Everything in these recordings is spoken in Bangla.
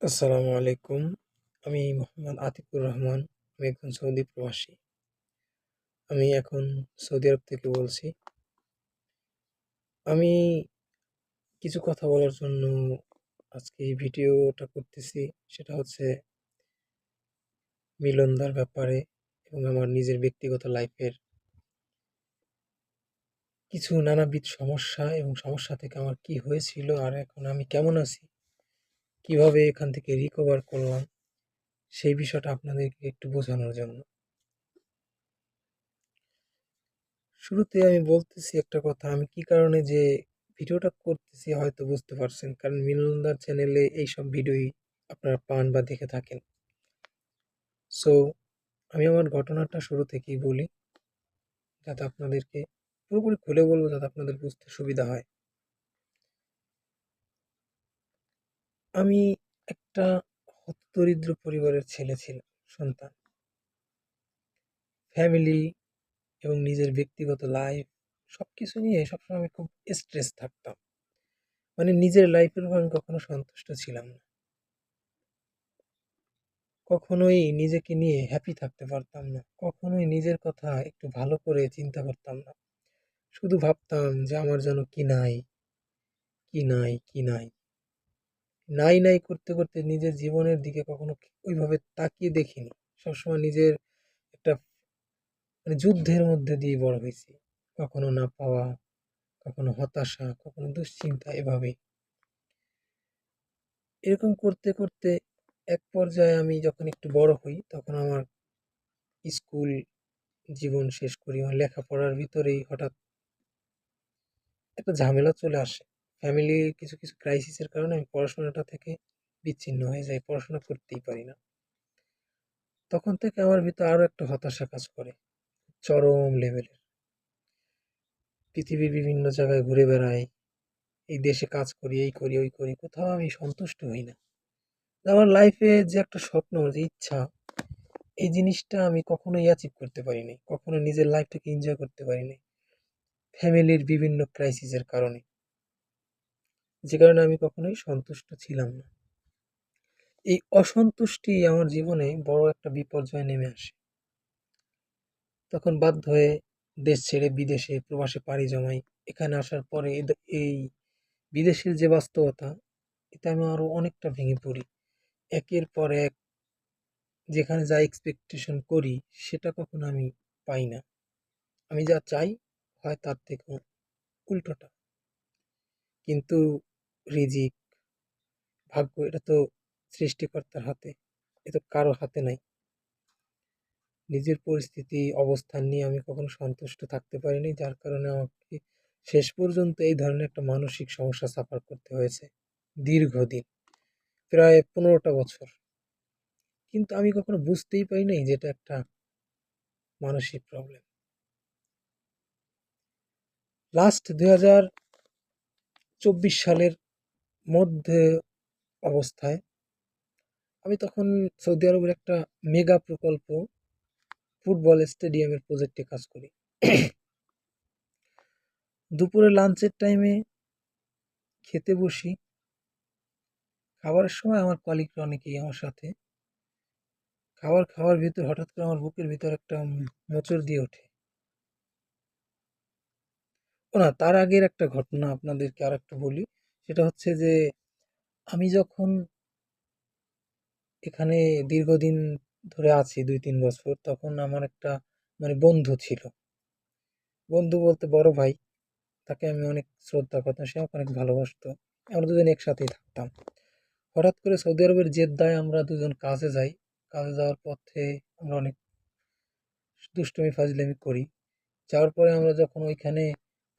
আসসালামু আলাইকুম। আমি মোহাম্মদ আতিকুর রহমান। আমি একজন সৌদি প্রবাসী। আমি এখন সৌদি আরব থেকে বলছি। আমি কিছু কথা বলার জন্য আজকে এই ভিডিওটা করতেছি। সেটা হচ্ছে মিলনদার ব্যাপারে এবং আমার নিজের ব্যক্তিগত লাইফের কিছু নানাবিধ সমস্যা এবং সমস্যা থেকে আমার কি হয়েছিল আর এখন আমি কেমন আছি, কিভাবে এখান থেকে রিকভার করলাম, সেই বিষয়টা আপনাদেরকে একটু বোঝানোর জন্য। শুরুতে আমি বলতেছি একটা কথা, আমি কি কারণে যে ভিডিওটা করতেছি হয়তো বুঝতে পারছেন, কারণ মিলনদার চ্যানেলে এইসব ভিডিওই আপনারা পান বা দেখে থাকেন। সো আমি আমার ঘটনাটা শুরু থেকেই বলি, যাতে আপনাদেরকে পুরোপুরি খুলে বলবো, যাতে আপনাদের বুঝতে সুবিধা হয়। আমি একটা হতদরিদ্র পরিবারের ছেলে ছিলাম, সন্তান। ফ্যামিলি এবং নিজের ব্যক্তিগত লাইফ সবকিছু নিয়ে সবসময় আমি খুব স্ট্রেস থাকতাম। মানে নিজের লাইফের উপর আমি কখনো সন্তুষ্ট ছিলাম না। কখনোই নিজেকে নিয়ে হ্যাপি থাকতে পারতাম না। কখনোই নিজের কথা একটু ভালো করে চিন্তা করতাম না। শুধু ভাবতাম যে আমার যেন কি নাই, কি নাই, কি নাই। নাই, নাই করতে, করতে নিজের জীবনের দিকে কখনো ওইভাবে তাকিয়ে দেখিনি। সবসময় নিজের একটা মানে যুদ্ধের মধ্যে দিয়ে বড় হয়েছি। কখনো না পাওয়া, কখনো হতাশা, কখনো দুশ্চিন্তা এভাবেই। এরকম করতে, করতে এক পর্যায়ে আমি যখন একটু বড় হই, তখন আমার স্কুল জীবন শেষ করি। আমার লেখাপড়ার ভিতরেই হঠাৎ একটা ঝামেলা চলে আসে। ফ্যামিলির কিছু, কিছু ক্রাইসিসের কারণে আমি পড়াশোনাটা থেকে বিচ্ছিন্ন হয়ে যাই। পড়াশোনা করতেই পারি না। তখন থেকে আমার ভিতর আরো একটা হতাশা কাজ করে, চরম লেভেলের। পৃথিবীর বিভিন্ন জায়গায় ঘুরে বেড়াই, এই দেশে কাজ করি, এই করি, ওই করি। কোথাও আমি সন্তুষ্ট হই না। আমার লাইফে যে একটা স্বপ্ন, যে ইচ্ছা, এই জিনিসটা আমি কখনোই অ্যাচিভ করতে পারিনি। কখনো নিজের লাইফটাকে এনজয় করতে পারিনি। ফ্যামিলির বিভিন্ন ক্রাইসিসের কারণে। যে কারণে আমি কখনোই সন্তুষ্ট ছিলাম না। এই অসন্তুষ্টি আমার জীবনে বড় একটা বিপর্যয় নেমে আসে। তখন বাধ্য হয়ে দেশ ছেড়ে বিদেশে প্রবাসে পাড়ি জমাই। এখানে আসার পরে এই বিদেশের যে বাস্তবতা, এতে আমি আরো অনেকটা ভেঙে পড়ি। একের পর এক যেখানে যা এক্সপেকটেশন করি, সেটা কখনো আমি পাই না। আমি যা চাই হয় তার থেকেও উল্টোটা। কিন্তু রিজিক, ভাগ্য, এটা তো সৃষ্টিকর্তার হাতে। এ তো কারো হাতে নাই। নিজের পরিস্থিতি, অবস্থান নিয়ে আমি কখনো সন্তুষ্ট থাকতে পারিনি। যার কারণে আমাকে শেষ পর্যন্ত এই ধরনের একটা মানসিক সমস্যা সাফার করতে হয়েছে দীর্ঘদিন, প্রায় 15টা বছর। কিন্তু আমি কখনো বুঝতেই পারি নাই যে এটা একটা মানসিক প্রবলেম। লাস্ট 2024 সালের মধ্যে অবস্থায় আমি তখন সৌদি আরবের একটা মেগা প্রকল্প ফুটবল স্টেডিয়ামের প্রজেক্টে কাজ করি। দুপুরে লাঞ্চের টাইমে খেতে বসি। খাবারের সময় আমার কলিগরা অনেকেই আমার সাথে। খাবার খাওয়ার ভিতর হঠাৎ করে আমার বুকের ভিতর একটা মোচড় দিয়ে ওঠে। ও না, তার আগের একটা ঘটনা আপনাদেরকে আরেকটু বলি। সেটা হচ্ছে যে আমি যখন এখানে দীর্ঘদিন ধরে আছি, 2-3 বছর, তখন আমার একটা মানে বন্ধু ছিল। বন্ধু বলতে বড় ভাই। তাকে আমি অনেক শ্রদ্ধা করতাম, সে আমাকে অনেক ভালোবাসতো। আমরা দুজন একসাথেই থাকতাম। হঠাৎ করে সৌদি আরবের জেদ্দায় আমরা দুজন কাজে যাই। কাজে যাওয়ার পথে আমরা অনেক দুষ্টুমি ফাজলামি করি। যাওয়ার পরে আমরা যখন ওইখানে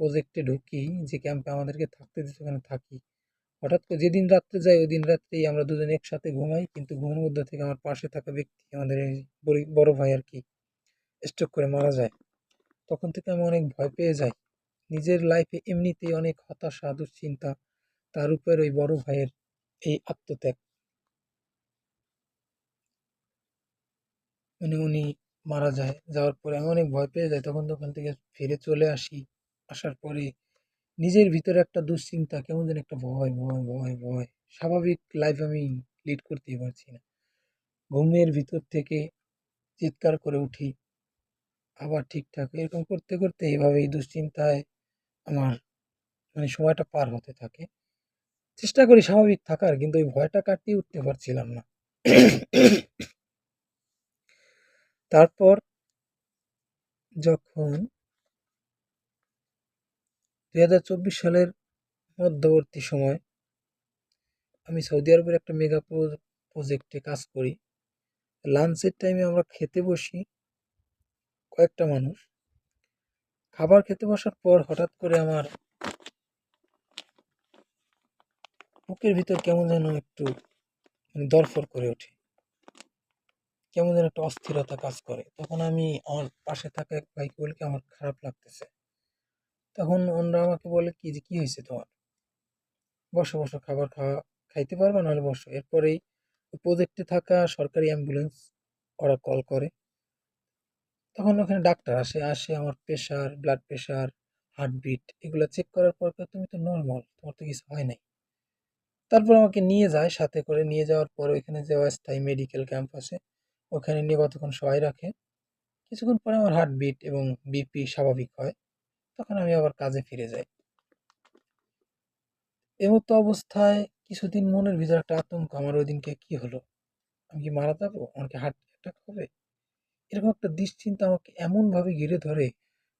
প্রজেক্টে ঢুকি, যে ক্যাম্পে আমাদেরকে থাকতে দিত, ওখানে থাকি। হঠাৎ করে যেদিন রাত্রে যাই, ওই দিন রাত্রেই আমরা দুজন একসাথে ঘুমাই। কিন্তু ঘুমের মধ্যে থেকে আমার পাশে থাকা ব্যক্তি, আমাদের এই বড় ভাই আর কি, স্ট্রোক করে মারা যায়। তখন থেকে আমি অনেক ভয় পেয়ে যাই। নিজের লাইফে এমনিতেই অনেক হতাশা, দুশ্চিন্তা, তার উপর ওই বড় ভাইয়ের এই আত্মত্যাগ, মানে উনি মারা যায়। যাওয়ার পরে আমি অনেক ভয় পেয়ে যাই। তখন ওখান থেকে ফিরে চলে আসি। আসার পরে নিজের ভিতরে একটা দুশ্চিন্তা, কেমন যেন একটা ভয়, ভয়, ভয়, ভয়। স্বাভাবিক লাইফ আমি লিড করতেই পারছি না। ঘুমের ভিতর থেকে চিৎকার করে উঠি, আবার ঠিকঠাক এরকম করতে করতে এভাবেই দুশ্চিন্তায় আমার সময়টা পার হতে থাকে। চেষ্টা করি স্বাভাবিক থাকার, কিন্তু ওই ভয়টা কাটিয়ে উঠতে পারছিলাম না। তারপর যখন 2024 সালের মধ্যবর্তী সময় আমি সৌদি আরবের একটা মেগা প্রজেক্টে কাজ করি। লাঞ্চের টাইমে আমরা খেতে বসি কয়েকটা মানুষ। খাবার খেতে বসার পর হঠাৎ করে আমার বুকের ভিতর কেমন যেন একটু দরফর করে ওঠে, কেমন যেন একটা অস্থিরতা কাজ করে। তখন আমি আমার পাশে থাকা এক ভাইকে বলি কি, আমার খারাপ লাগতেছে। তখন ওনরা আমাকে বলে কি যে কি হয়েছে তোমার, বসো বসো, খাবার খাইতে পারবে, নাহলে বসো। এরপরেই প্রজেক্টে থাকা সরকারি অ্যাম্বুলেন্স ওরা কল করে। তখন ওখানে ডাক্তার আসে, আমার প্রেশার, ব্লাড প্রেশার, হার্টবিট এগুলো চেক করার পর কয়, তুমি তো নর্মাল, তোমার তো কিছু হয় নাই। তারপর আমাকে নিয়ে যায়, সাথে করে নিয়ে যাওয়ার পর ওইখানে যে অস্থায়ী মেডিকেল ক্যাম্প আছে ওখানে নিয়ে কতক্ষণ সবাই রাখে। কিছুক্ষণ পরে আমার হার্টবিট এবং বিপি স্বাভাবিক হয়। তখন আমি আবার কাজে ফিরে যাই। এমতো অবস্থায় কিছুদিন মনের ভিতরে একটা আতঙ্ক, আমার ওই দিনকে কি হলো, আমি কি মারা যাবো, আমার কি হার্ট অ্যাটাক হবে, এরকম একটা দুশ্চিন্তা আমাকে এমনভাবে ঘিরে ধরে,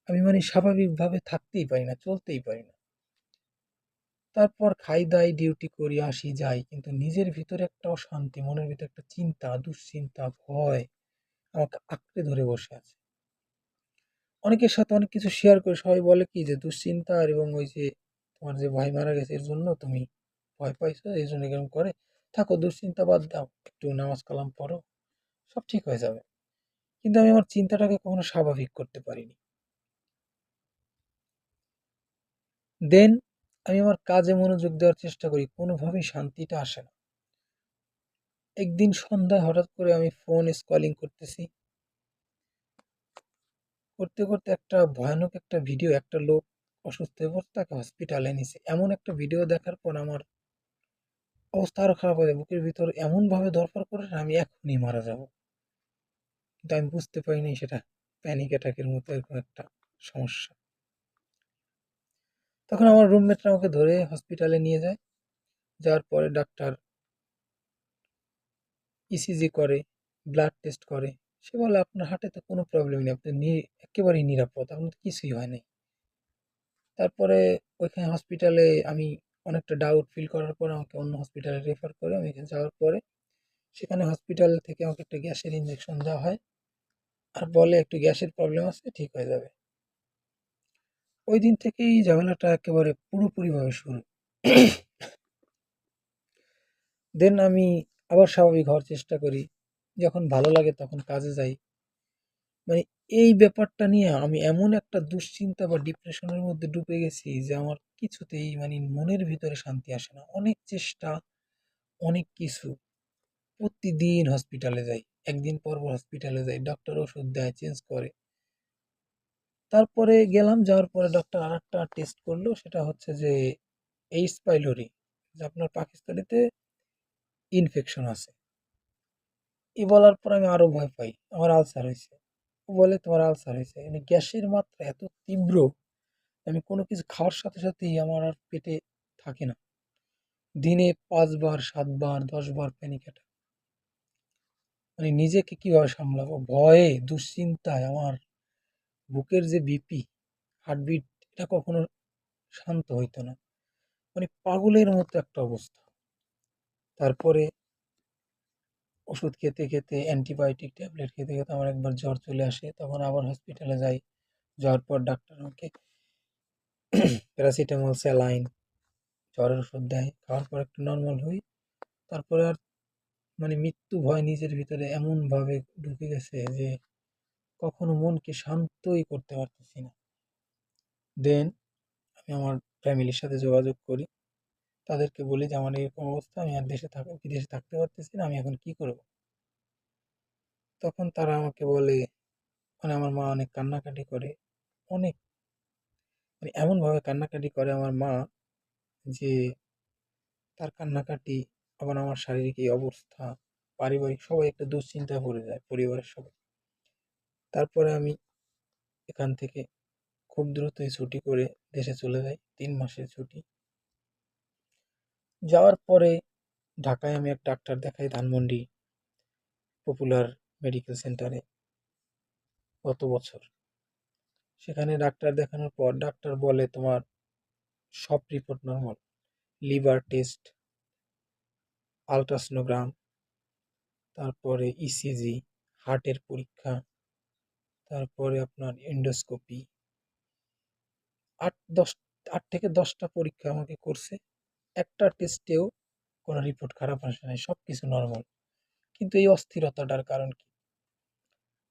আমি স্বাভাবিকভাবে থাকতেই পারি না, চলতেই পারি না। তারপর খাই দাই, ডিউটি করি, আসি যাই, কিন্তু নিজের ভিতরে একটা অশান্তি, মনের ভিতরে একটা চিন্তা, দুশ্চিন্তা, ভয় আমাকে আঁকড়ে ধরে বসে আছে। অনেকের সাথে অনেক কিছু শেয়ার করে সবাই বলে কি যে দুশ্চিন্তা আর এবং ওই যে তোমার যে ভাই মারা গেছে এর জন্য তুমি ভয় পাইছো, এই জন্য এরকম করে, থাকো দুশ্চিন্তা বাদ দাও, একটু নামাজ কালাম পড়ো, সব ঠিক হয়ে যাবে। কিন্তু আমি আমার চিন্তাটাকে কখনো স্বাভাবিক করতে পারিনি। দেন আমি আমার কাজে মনোযোগ দেওয়ার চেষ্টা করি, কোনোভাবেই শান্তিটা আসে না। একদিন সন্ধ্যায় হঠাৎ করে আমি ফোন স্ক্রলিং করতেছি, করতে করতে একটা ভয়ানক একটা ভিডিও, একটা লোক অসুস্থ হয়ে পড়ছে, তাকে হসপিটালে নিছে, এমন একটা ভিডিও দেখার পর আমার অবস্থা আরো খারাপ হয়ে যায়। বুকের ভিতর এমন ভাবে ধরফর করে না, আমি এখনই মারা যাব। কিন্তু আমি বুঝতে পারিনি সেটা প্যানিক অ্যাটাকের মতো এরকম একটা সমস্যা। তখন আমার রুমমেটরা আমাকে ধরে হসপিটালে নিয়ে যায়। যাওয়ার পরে ডাক্তার ইসিজি করে, ব্লাড টেস্ট করে। সে বলে আপনার হার্টে তো কোনো প্রবলেম নেই, আপনি একেবারেই নিরাপদ, আপনার তো কিছুই হয় নাই। তারপরে ওইখানে হসপিটালে আমি অনেকটা ডাউট ফিল করার পর আমাকে অন্য হসপিটালে রেফার করে। আমি এখানে যাওয়ার পরে সেখানে হসপিটাল থেকে আমাকে একটা গ্যাসের ইঞ্জেকশন দেওয়া হয়, আর বলে একটু গ্যাসের প্রবলেম আছে, ঠিক হয়ে যাবে। ওই দিন থেকেই ঝামেলাটা একেবারে পুরোপুরিভাবে শুরু। দেন আমি আবার স্বাভাবিক হওয়ার চেষ্টা করি। যখন ভালো লাগে তখন কাজে যাই। মানে এই ব্যাপারটা নিয়ে আমি এমন একটা দুশ্চিন্তা বা ডিপ্রেশনের মধ্যে ডুবে গেছি যে আমার কিছুতেই মনের ভিতরে শান্তি আসে না। অনেক চেষ্টা, অনেক কিছু। প্রতিদিন হসপিটালে যাই। একদিন পর পর হসপিটালে যাই। ডক্টর ওষুধ দেয়, চেঞ্জ করে। তারপরে গেলাম, যাওয়ার পরে ডক্টর আরেকটা টেস্ট করলো। সেটা হচ্ছে যে এইচ পাইলোরি, যে আপনার পাকস্থলীতে ইনফেকশন আছে। এই বলার পর আমি আরো ভয় পাই। আমার আলসার হয়েছে। ও বলে তোমার আলসার হয়েছে। মানে গ্যাসের মাত্রা এত তীব্র, আমি কোনো কিছু খাওয়ার সাথে সাথেই আমার আর পেটে থাকে না। দিনে ৫ বার, ৭ বার, ১০ বার প্যানিক অ্যাটাক। নিজেকে কিভাবে সামলাবো? ভয়ে, দুশ্চিন্তায় আমার বুকের যে বিপি, হার্টবিট, এটা কখনো শান্ত হইতো না। পাগলের মতো একটা অবস্থা। তারপরে ওষুধ খেতে খেতে, অ্যান্টিবায়োটিক ট্যাবলেট খেতে খেতে আমার একবার জ্বর চলে আসে। তখন আবার হসপিটালে যাই। যাওয়ার পর ডাক্তার আমাকে প্যারাসিটামল, স্যালাইন, জ্বরের ওষুধ দেয়। খাওয়ার পর একটু নরমাল হই। তারপরে আর মৃত্যু ভয় নিজের ভিতরে এমনভাবে ঢুকে গেছে যে কখনো মনকে শান্তই করতে পারতেছি না। দেন আমি আমার ফ্যামিলির সাথে যোগাযোগ করি। তাদেরকে বলি যে আমার এরকম অবস্থা, আমি আর বিদেশে থাকতে পারতেছি না, আমি এখন কি করব? তখন তারা আমাকে বলে, আমার মা অনেক কান্নাকাটি করে। অনেক, এমনভাবে কান্নাকাটি করে আমার মা যে তার কান্নাকাটি আবার আমার শারীরিক এই অবস্থা, পারিবারিক সবাই একটা দুশ্চিন্তায় পড়ে যায়, পরিবারের সবাই। তারপরে আমি এখান থেকে খুব দ্রুতই ছুটি করে দেশে চলে যাই, 3 মাসের ছুটি। যাওয়ার পরে ঢাকায় আমি এক ডাক্তার দেখাই, ধানমন্ডি পপুলার মেডিকেল সেন্টারে গত বছর। সেখানে ডাক্তার দেখানোর পর ডাক্তার বলে তোমার সব report normal, liver test, ultrasonogram, তারপরে ইসিজি, হার্টের পরীক্ষা, তারপরে আপনার এন্ডোস্কোপি, 8-10 8 থেকে 10টা পরীক্ষা আমাকে করছে। একটা টেস্টেও কোনো রিপোর্ট খারাপ আসে নাই, সব কিছু নর্মাল। কিন্তু এই অস্থিরতাটার কারণ কি?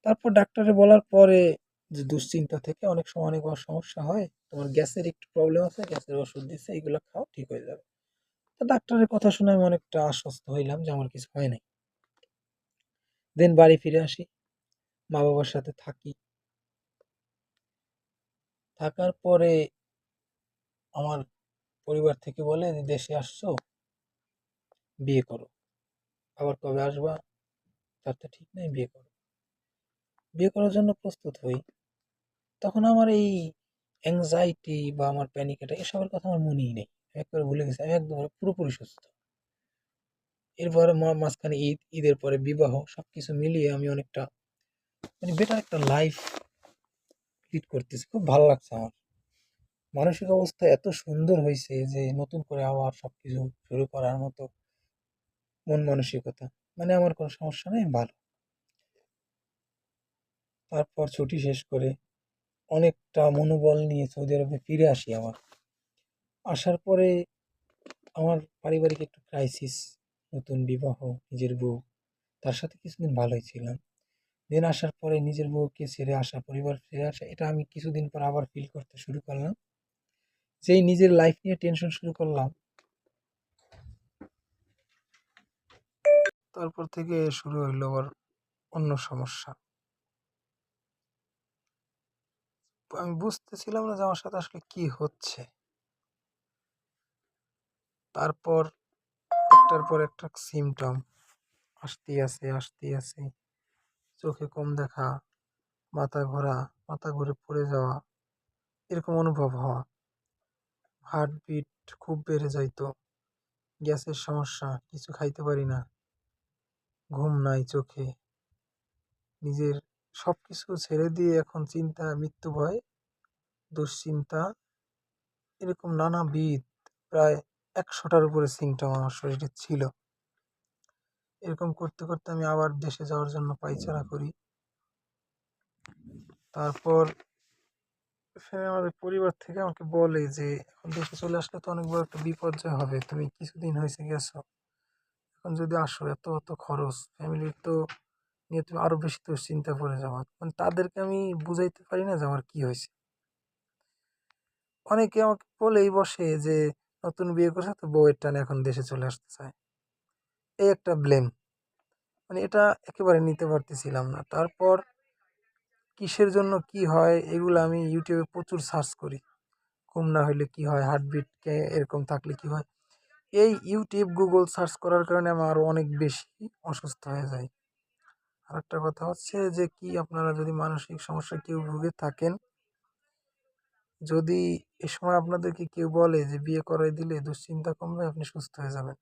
তারপর ডাক্তারে বলার পরে যে দুশ্চিন্তা থেকে অনেক সময় অনেক সমস্যা হয়, তোমার গ্যাসের একটু প্রবলেম আছে, গ্যাসের ওষুধ দিচ্ছে, এইগুলো খাও, ঠিক হয়ে যাবে। তো ডাক্তারের কথা শুনে আমি অনেকটা আশ্বস্ত হইলাম যে আমার কিছু হয় নাই। দেন বাড়ি ফিরে আসি, মা বাবার সাথে থাকি। থাকার পরে আমার পরিবার থেকে বলে যে দেশে আসছো, বিয়ে করো। আবার কবে আসবা তার তো ঠিক নেই, বিয়ে করো। বিয়ে করার জন্য প্রস্তুত হই। তখন আমার এই অ্যাংজাইটি বা আমার প্যানিক অ্যাটাক এসবের কথা আমার মনেই নেই, একবারে ভুলে গেছি, আমি একদম পুরোপুরি সুস্থ। এরপরে মাঝখানে ঈদের পরে বিবাহ, সবকিছু মিলিয়ে আমি অনেকটা মানে বেটার একটা লাইফ লিড করতেছি, খুব ভালো লাগছে আমার। মানসিক অবস্থা এত সুন্দর হয়েছে যে নতুন করে আবার সবকিছু শুরু করার মতো মন মানসিকতা, মানে আমার কোনো সমস্যা নেই, ভালো। তারপর ছুটি শেষ করে অনেকটা মনোবল নিয়ে সৌদি আরবে ফিরে আসি আমার। আসার পরে আমার পারিবারিক একটু ক্রাইসিস, নতুন বিবাহ, নিজের বউ, তার সাথে কিছুদিন ভালোই ছিলাম। দেন আসার পরে নিজের বউকে ছেড়ে আসা, পরিবার ছেড়ে আসা, এটা আমি কিছুদিন পর আবার ফিল করতে শুরু করলাম। যেই নিজের লাইফ নিয়ে টেনশন শুরু করলাম, তারপর থেকে শুরু হইলো আবার অন্য সমস্যা। আমি বুঝতেছিলাম না যে আমার সাথে আসলে কি হচ্ছে। তারপর একটার পর একটা সিমটম আসতেই আছে। চোখে কম দেখা, মাথা ঘোরা, মাথা ঘুরে পড়ে যাওয়া, এরকম অনুভব হওয়া, হার্টবিট খুব বেড়ে যাইতো, গ্যাসের সমস্যা, কিছু খাইতে পারি না, ঘুম নাই চোখে, নিজের সবকিছু ছেড়ে দিয়ে এখন চিন্তা, মৃত্যু ভয়, দুশ্চিন্তা, এরকম নানাবিধ প্রায় 100টার উপরে সিমটম আমার শরীরে ছিল। এরকম করতে করতে আমি আবার দেশে যাওয়ার জন্য পায়চারা করি। তারপর আমাদের পরিবার থেকে আমাকে বলে যে এখন দেশে চলে আসলে তো অনেক বড় একটা বিপর্যয় হবে, তুমি কিছুদিন হয়েছে গেছো, এখন যদি আসো এত এত খরচ, ফ্যামিলির তো নিয়ে তুমি আরো বেশি দুশ্চিন্তা পড়ে যাওয়া, মানে তাদেরকে আমি বুঝাইতে পারি না যে আমার কি হয়েছে। অনেকে আমাকে বলেই বসে যে নতুন বিয়ে করছে তো বউয়ের টানে এখন দেশে চলে আসতে চায়, এই একটা ব্লেম, মানে এটা একেবারে নিতে পারতেছিলাম না। তারপর কিসের জন্য কি হয় এগুলো আমি ইউটিউবে প্রচুর সার্চ করি, ঘুম না হইলে কি হয়, হার্টবিটকে এরকম থাকলে কি হয়। এই ইউটিউব গুগল সার্চ করার কারণে আমি আরো অনেক বেশি অসুস্থ হয়ে যাই। আর একটা কথা হচ্ছে যে কি, আপনারা যদি মানসিক সমস্যা কেউ ভুগে থাকেন, যদি এ সময় আপনাদেরকে কেউ বলে যে বিয়ে করাই দিলে দুশ্চিন্তা কমবে, আপনি সুস্থ হয়ে যাবেন,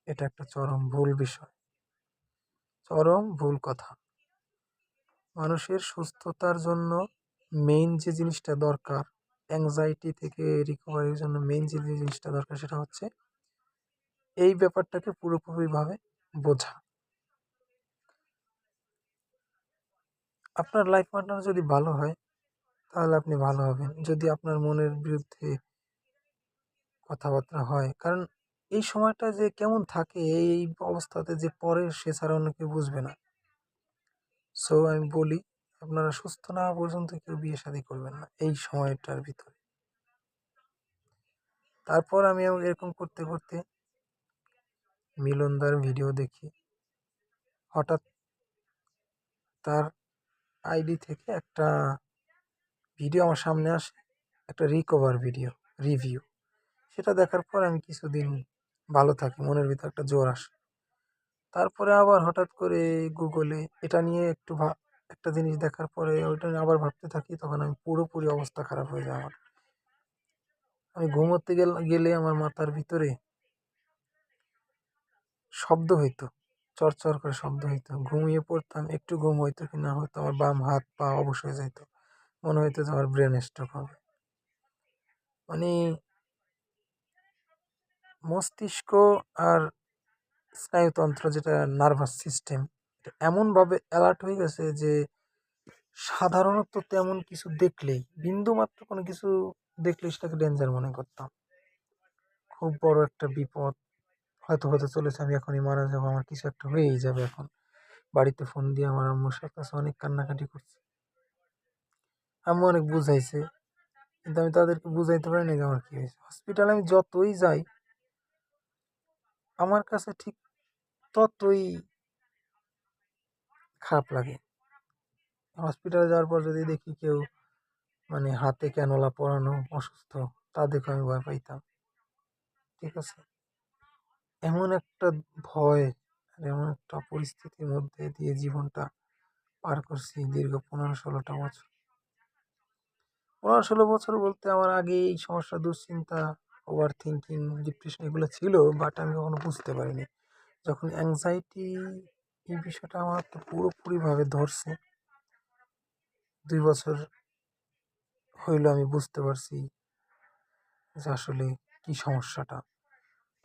এটা একটা চরম ভুল বিষয়, চরম ভুল কথা। মানুষের সুস্থতার জন্য মেইন যে জিনিসটা দরকার, অ্যাংজাইটি থেকে রিকভারির জন্য মেইন যে জিনিসটা দরকার, সেটা হচ্ছে এই ব্যাপারটাকে পুরোপুরিভাবে বোঝা। আপনার লাইফ পার্টনার যদি ভালো হয় তাহলে আপনি ভালো হবেন, যদি আপনার মনের বিরুদ্ধে কথাবার্তা হয়, কারণ এই সময়টা যে কেমন থাকে এই অবস্থাতে যে পরে, সে ছাড়া অন্য কেউ বুঝবে না। সো আমি বলি, আপনারা সুস্থ না হওয়া পর্যন্ত কেউ বিয়ে শাদী করবেন না এই সময়টার ভিতরে। তারপর আমি এরকম করতে করতে মিলনদার ভিডিও দেখি, হঠাৎ তার আইডি থেকে একটা ভিডিও আমার সামনে আসে, একটা রিকভার ভিডিও, রিভিউ। সেটা দেখার পর আমি কিছুদিন ভালো থাকি, মনের ভিতর একটা জোর আসে। তারপরে আবার হঠাৎ করে গুগলে এটা নিয়ে একটু একটা জিনিস দেখার পরে ওইটা নিয়ে আবার ভাবতে থাকি, তখন আমি পুরোপুরি অবস্থা খারাপ হয়ে যায় আমার। আমি ঘুমোতে গেলে আমার মাথার ভিতরে শব্দ হইতো, চরচর করে শব্দ হইতো। ঘুমিয়ে পড়তাম, একটু ঘুম হইতো কি না হয়তো আমার বাম হাত পা অবশ হয়ে যাইত। মনে হইতো যে আমার ব্রেন স্ট্রোক হবে। মানে মস্তিষ্ক আর স্নায়ুতন্ত্র, যেটা নার্ভাস সিস্টেম, এটা এমনভাবে অ্যালার্ট হয়ে গেছে যে সাধারণত তেমন কিছু দেখলেই, বিন্দু মাত্র কোনো কিছু দেখলেই সেটাকে ডেঞ্জার মনে করতাম। খুব বড় একটা বিপদ হয়তো হতে চলেছে, আমি এখনই মারা যাবো, আমার কিছু একটা হয়েই যাবে এখন। বাড়িতে ফোন দিয়ে আমার আম্মুর কাছে অনেক কান্নাকাটি করছে। আম্মু অনেক বুঝাইছে, কিন্তু আমি তাদেরকে বুঝাইতে পারি না যে আমার কি হয়েছে। হসপিটালে আমি যতই যাই আমার কাছে ঠিক ততই খারাপ লাগে। হসপিটালে যাওয়ার পর যদি দেখি কেউ মানে হাতে ক্যানোলা পরানো অসুস্থ, তা দেখে আমি ভয় পাইতাম। ঠিক আছে, এমন একটা ভয় আর এমন একটা পরিস্থিতির মধ্যে দিয়ে জীবনটা পার করছি দীর্ঘ 15-16টা বছর। 15-16 বছর বলতে আমার আগে এই সমস্যা, দুশ্চিন্তা, ওভার থিঙ্কিং, ডিপ্রেশন এগুলো ছিল, বাট আমি কখনো বুঝতে পারিনি। যখন অ্যাংজাইটি এই বিষয়টা আমার তো পুরোপুরিভাবে ধরছে, 2 বছর হইলো আমি বুঝতে পারছি যে আসলে কি সমস্যাটা।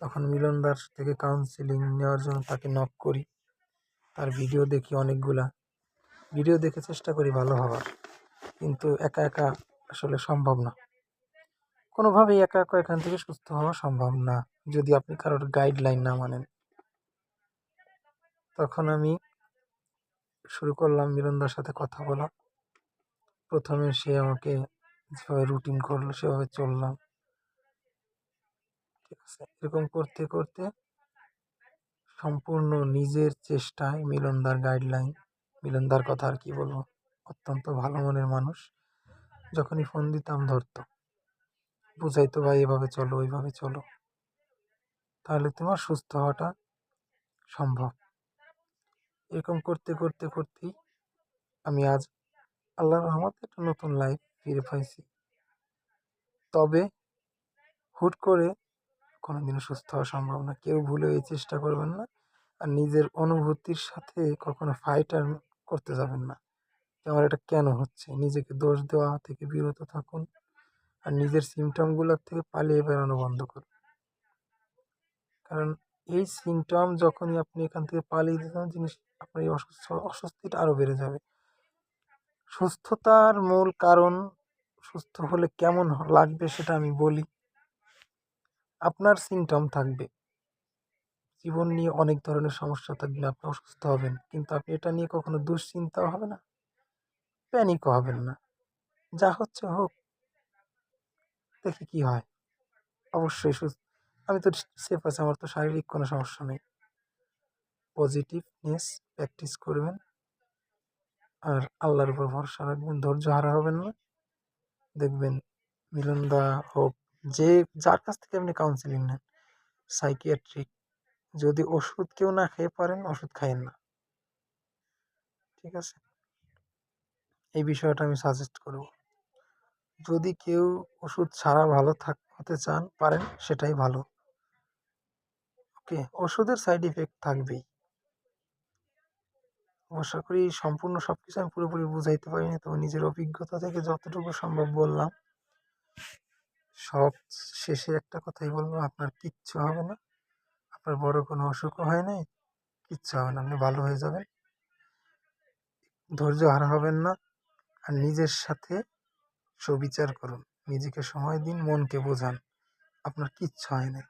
তখন মিলনদার থেকে কাউন্সিলিং নেওয়ার জন্য তাকে নক করি, তার ভিডিও দেখি অনেকগুলা, ভিডিও দেখে চেষ্টা করি ভালো হওয়ার, কিন্তু একা একা আসলে সম্ভব না। কোনোভাবেই একা একা এখান থেকে সুস্থ হওয়া সম্ভব না যদি আপনি কারোর গাইডলাইন না মানেন। তখন আমি শুরু করলাম মিলনদার সাথে কথা বলা। প্রথমে সে আমাকে যেভাবে রুটিন করলো সেভাবে চললাম। ঠিক আছে, এরকম করতে করতে সম্পূর্ণ নিজের চেষ্টায়, মিলনদার গাইডলাইন, মিলনদার কথা আর কি বলবো, অত্যন্ত ভালো মনের মানুষ। যখনই ফোন দিতাম ধরতো, বুঝাইতো ভাই এভাবে চলো ওইভাবে চলো, তাহলে তোমার সুস্থ হওয়াটা সম্ভব। এরকম করতে করতে করতেই আমি আজ আল্লাহর রহমতে একটা নতুন লাইফ ফিরে পাইছি। তবে হুট করে কোনোদিনও সুস্থ হওয়া সম্ভব না, কেউ ভুলে এই চেষ্টা করবেন না। আর নিজের অনুভূতির সাথে কখনো ফাইট আর করতে যাবেন না যে আমার এটা কেন হচ্ছে। নিজেকে দোষ দেওয়া থেকে বিরত থাকুন, আর নিজের সিমটমগুলোর থেকে পালিয়ে বেড়ানো বন্ধ করুন। কারণ এই সিমটম যখনই আপনি এখান থেকে পালিয়ে দিতেন, জিনিস আপনার এই অস্বস্তিটা আরও বেড়ে যাবে। সুস্থতার মূল কারণ, সুস্থ হলে কেমন লাগবে সেটা আমি বলি। আপনার সিমটম থাকবে, জীবন নিয়ে অনেক ধরনের সমস্যা থাকবে, আপনি অসুস্থ হবেন, কিন্তু আপনি এটা নিয়ে কখনো দুশ্চিন্তাও হবে না, প্যানিকও হবেন না। যা হচ্ছে হোক, দেখি কি হয়। অবশ্যই সুস্থ, আমি তো সেফ আছি, আমার তো শারীরিক কোনো সমস্যা নেই। পজিটিভনেস প্র্যাকটিস করবেন, আর আল্লাহর উপর ভরসা রাখবেন, ধৈর্য হারা হবেন না। দেখবেন মিলনদা হোক, যে যার কাছ থেকে আপনি কাউন্সিলিং নেন, সাইকিয়াট্রিক, যদি ওষুধ কেউ না খেয়ে পারেন, ওষুধ খাইয়েন না। ঠিক আছে, এই বিষয়টা আমি সাজেস্ট করব। যদি কেউ ওষুধ ছাড়া ভালো হতে চান পারেন, সেটাই ভালো। ওকে, ওষুধের সাইড ইফেক্ট থাকবেই। আশা করি সম্পূর্ণ সব কিছু আমি পুরোপুরি বুঝাইতে পারিনি, তো নিজের অভিজ্ঞতা থেকে যতটুকু সম্ভব বললাম। সব শেষে একটা কথাই বলবো, আপনার কিচ্ছু হবে না, আপনার বড় কোনো অসুখও হয় নাই, কিচ্ছু হবে না, আপনি ভালো হয়ে যাবেন। ধৈর্য হারা হবেন না, আর নিজের সাথে সুবিচার করুন, নিজেকে সময় দিন, মনকে বোঝান আপনার কিচ্ছু হয় না,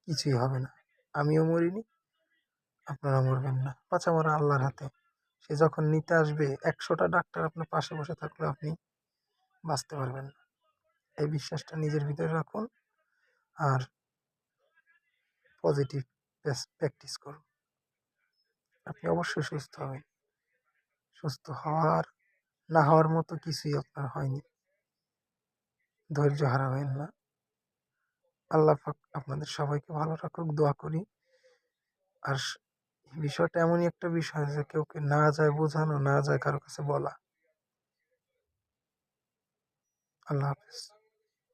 কিছুই হবে না। আমিও মরিনি, আপনারা মরবেন না, বাঁচা মরা আল্লাহর হাতে। সে যখন নিতে আসবে, 100টা ডাক্তার আপনার পাশে বসে থাকলেও আপনি বাঁচতে পারবেন না। এই বিশ্বাসটা নিজের ভিতরে রাখুন, আর পজিটিভ প্র্যাকটিস করুন, আপনি অবশ্যই সুস্থ হবেন। সুস্থ হওয়ার না হওয়ার মতো কিছুই আপনার হয়নি। ধৈর্য হারাবেন না, আল্লাহ পাক আপনাদের সবাইকে ভালো রাখুক, দোয়া করি। আর বিষয়টা এমনই একটা বিষয় যে কাউকে না যায় বোঝানো, না যায় কারো কাছে বলা। আল্লাহ হাফেজ।